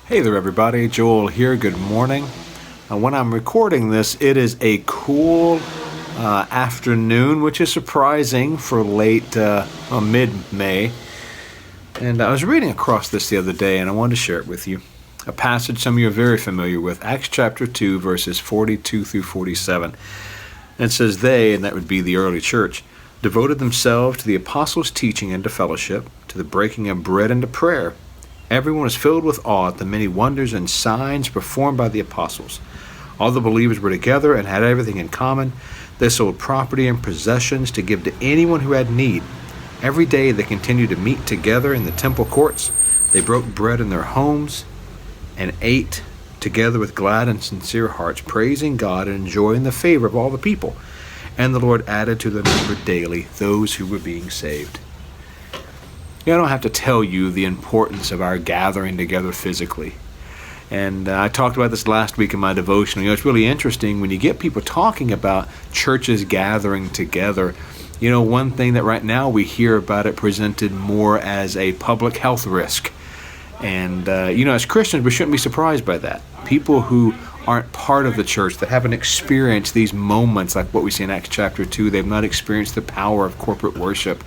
Hey there, everybody. Joel here. Good morning. When I'm recording this, it is a cool afternoon, which is surprising for late mid-May. And I was reading across this the other day, and I wanted to share it with you. A passage some of you are very familiar with, Acts chapter 2, verses 42 through 47. And it says, "They," and that would be the early church, "devoted themselves to the apostles' teaching and to fellowship, to the breaking of bread and to prayer. Everyone was filled with awe at the many wonders and signs performed by the apostles. All the believers were together and had everything in common. They sold property and possessions to give to anyone who had need. Every day they continued to meet together in the temple courts. They broke bread in their homes and ate together with glad and sincere hearts, praising God and enjoying the favor of all the people. And the Lord added to the number daily those who were being saved." I don't have to tell you the importance of our gathering together physically. And I talked about this last week in my devotional. It's really interesting when you get people talking about churches gathering together. One thing that right now we hear about it presented more as a public health risk. And, as Christians, we shouldn't be surprised by that. People who aren't part of the church, that haven't experienced these moments like what we see in Acts chapter 2, they've not experienced the power of corporate worship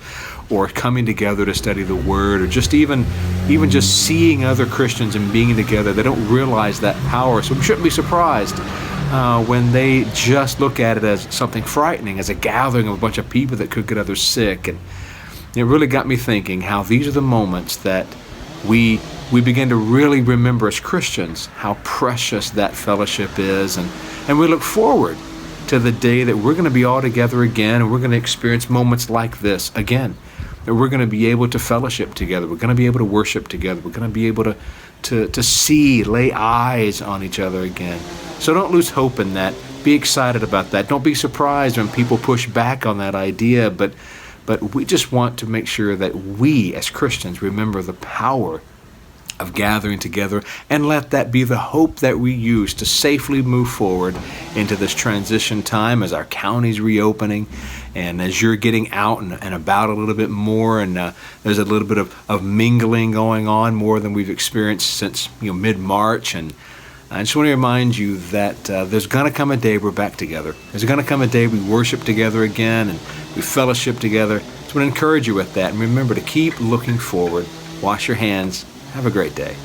or coming together to study the Word, or just even just seeing other Christians and being together. They don't realize that power. So we shouldn't be surprised when they just look at it as something frightening, as a gathering of a bunch of people that could get others sick. And it really got me thinking how these are the moments that we begin to really remember as Christians how precious that fellowship is, and we look forward to the day that we're going to be all together again, and we're going to experience moments like this again, that we're going to be able to fellowship together, we're going to be able to worship together, we're going to be able to see, lay eyes on each other again. So don't lose hope in that. Be excited about that. Don't be surprised when people push back on that idea, but we just want to make sure that we as Christians remember the power of gathering together, and let that be the hope that we use to safely move forward into this transition time as our county's reopening, and as you're getting out and about a little bit more, and there's a little bit of mingling going on, more than we've experienced since mid-March. And I just want to remind you that there's going to come a day we're back together. There's going to come a day we worship together again, and we fellowship together. So I want to encourage you with that, and remember to keep looking forward. Wash your hands. Have a great day.